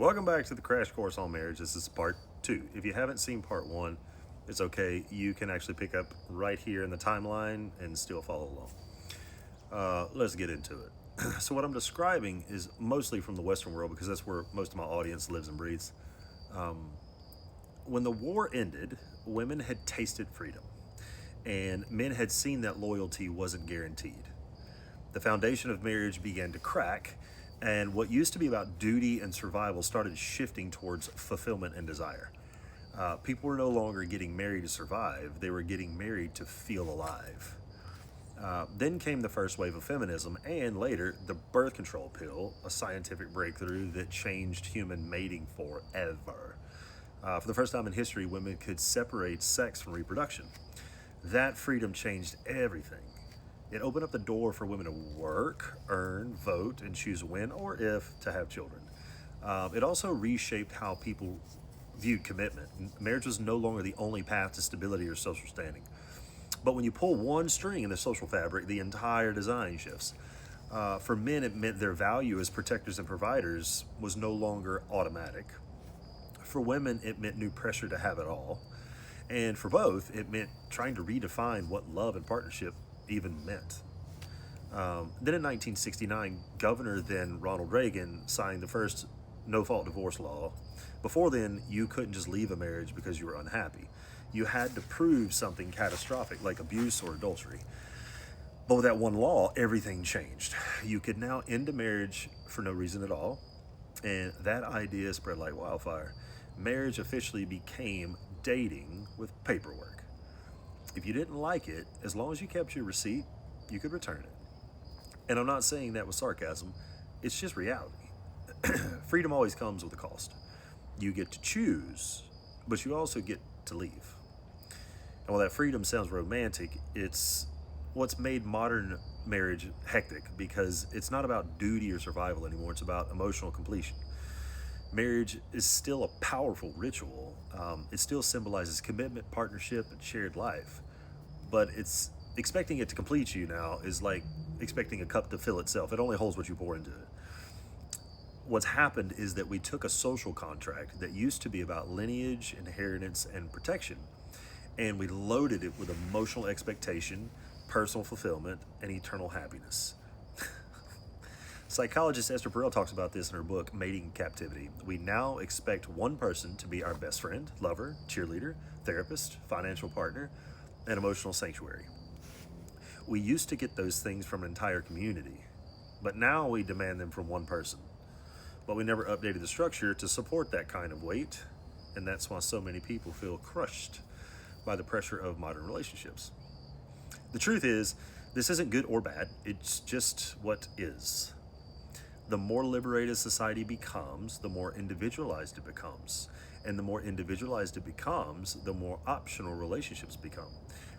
Welcome back to the Crash Course on Marriage. This is part 2. If you haven't seen part 1, it's okay. You can actually pick up right here in the timeline and still follow along. Let's get into it. So what I'm describing is mostly from the Western world because that's where most of my audience lives and breathes. When the war ended, women had tasted freedom, and men had seen that loyalty wasn't guaranteed. The foundation of marriage began to crack, and what used to be about duty and survival started shifting towards fulfillment and desire. People were no longer getting married to survive, they were getting married to feel alive. Then came the first wave of feminism, and later, the birth control pill, a scientific breakthrough that changed human mating forever. For the first time in history, women could separate sex from reproduction. That freedom changed everything. It opened up the door for women to work, earn, vote, and choose when or if to have children. It also reshaped how people viewed commitment. Marriage was no longer the only path to stability or social standing. But when you pull one string in the social fabric, the entire design shifts. For men, it meant their value as protectors and providers was no longer automatic. For women, it meant new pressure to have it all. And for both, it meant trying to redefine what love and partnership even meant. Then in 1969, Governor then Ronald Reagan signed the first no-fault divorce law. Before then, you couldn't just leave a marriage because you were unhappy. You had to prove something catastrophic, like abuse or adultery. But with that one law, everything changed. You could now end a marriage for no reason at all, and that idea spread like wildfire. Marriage officially became dating with paperwork. If you didn't like it, as long as you kept your receipt, you could return it. And I'm not saying that with sarcasm, it's just reality. Freedom always comes with a cost. You get to choose, but you also get to leave. And while that freedom sounds romantic, it's what's made modern marriage hectic because it's not about duty or survival anymore, it's about emotional completion. Marriage is still a powerful ritual. It still symbolizes commitment, partnership, and shared life. But it's expecting it to complete you now is like expecting a cup to fill itself. It only holds what you pour into it. What's happened is that we took a social contract that used to be about lineage, inheritance, and protection, and we loaded it with emotional expectation, personal fulfillment, and eternal happiness. Psychologist Esther Perel talks about this in her book, Mating in Captivity. We now expect one person to be our best friend, lover, cheerleader, therapist, financial partner, and emotional sanctuary. We used to get those things from an entire community, but now we demand them from one person. But we never updated the structure to support that kind of weight, and that's why so many people feel crushed by the pressure of modern relationships. The truth is, this isn't good or bad, it's just what is. The more liberated society becomes, the more individualized it becomes. And the more individualized it becomes, the more optional relationships become.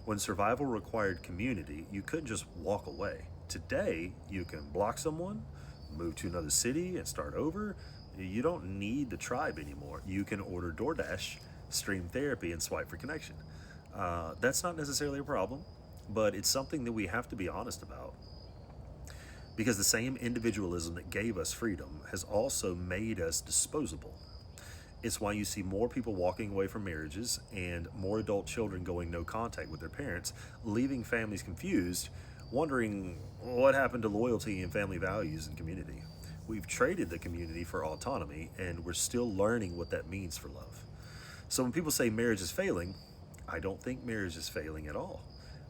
When survival required community, you couldn't just walk away. Today, you can block someone, move to another city, and start over. You don't need the tribe anymore. You can order DoorDash, stream therapy, and swipe for connection. That's not necessarily a problem, but it's something that we have to be honest about. Because the same individualism that gave us freedom has also made us disposable. It's why you see more people walking away from marriages and more adult children going no contact with their parents, leaving families confused, wondering what happened to loyalty and family values and community. We've traded the community for autonomy, and we're still learning what that means for love. So when people say marriage is failing, I don't think marriage is failing at all.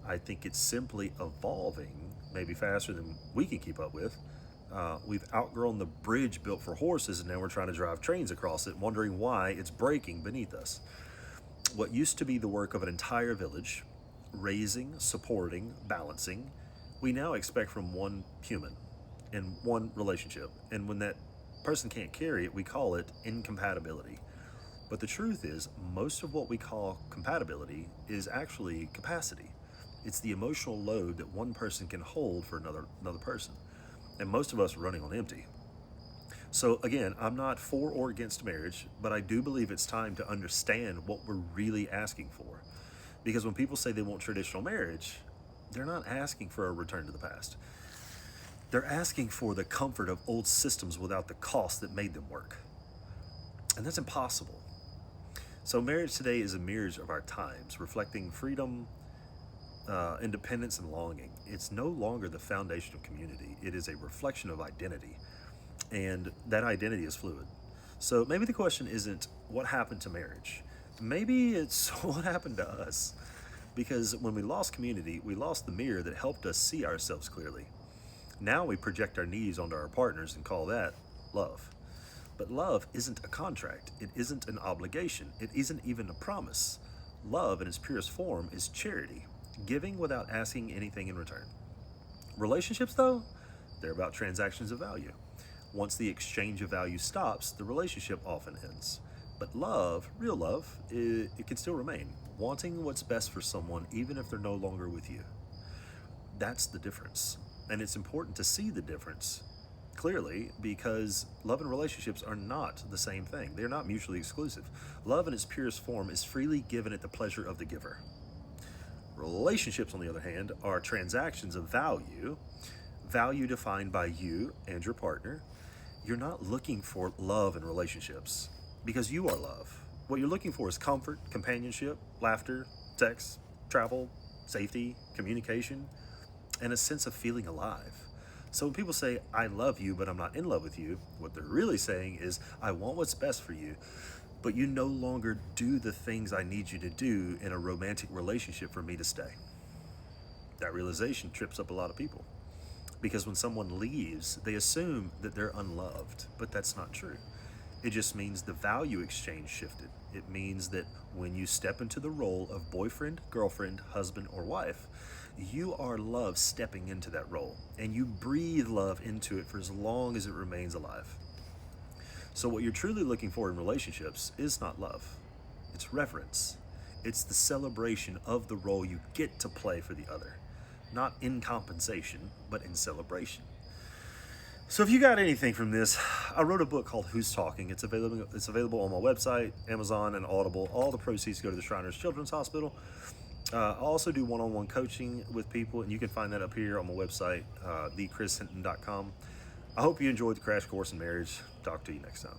I think it's simply evolving, maybe faster than we can keep up with. We've outgrown the bridge built for horses, and now we're trying to drive trains across it, wondering why it's breaking beneath us. What used to be the work of an entire village, raising, supporting, balancing, we now expect from one human in one relationship. And when that person can't carry it, we call it incompatibility. But the truth is, most of what we call compatibility is actually capacity. It's the emotional load that one person can hold for another person. And most of us are running on empty. So again, I'm not for or against marriage, but I do believe it's time to understand what we're really asking for. Because when people say they want traditional marriage, they're not asking for a return to the past. They're asking for the comfort of old systems without the cost that made them work. And that's impossible. So marriage today is a mirror of our times, reflecting freedom, independence, and longing. It's no longer the foundation of community. It is a reflection of identity, and that identity is fluid. So maybe the question isn't what happened to marriage. Maybe it's what happened to us. Because when we lost community, we lost the mirror that helped us see ourselves clearly. Now we project our needs onto our partners and call that love. But love isn't a contract, it isn't an obligation, it isn't even a promise. Love, in its purest form, is charity, giving without asking anything in return. Relationships, though, they're about transactions of value. Once the exchange of value stops, the relationship often ends. But love, real love, it can still remain, wanting what's best for someone even if they're no longer with you. That's the difference. And it's important to see the difference clearly because love and relationships are not the same thing. They're not mutually exclusive. Love in its purest form is freely given at the pleasure of the giver. Relationships, on the other hand, are transactions of value, value defined by you and your partner. You're not looking for love in relationships because you are love. What you're looking for is comfort, companionship, laughter, sex, travel, safety, communication, and a sense of feeling alive. So when people say, I love you, but I'm not in love with you, what they're really saying is, I want what's best for you, but you no longer do the things I need you to do in a romantic relationship for me to stay. That realization trips up a lot of people because when someone leaves, they assume that they're unloved, but that's not true. It just means the value exchange shifted. It means that when you step into the role of boyfriend, girlfriend, husband, or wife, you are love stepping into that role, and you breathe love into it for as long as it remains alive. So what you're truly looking for in relationships is not love. It's reverence. It's the celebration of the role you get to play for the other. Not in compensation, but in celebration. So if you got anything from this, I wrote a book called Who's Talking. It's available on my website, Amazon, and Audible. All the proceeds go to the Shriners Children's Hospital. I also do one-on-one coaching with people, and you can find that up here on my website, thechrishinton.com. I hope you enjoyed the crash course in marriage. Talk to you next time.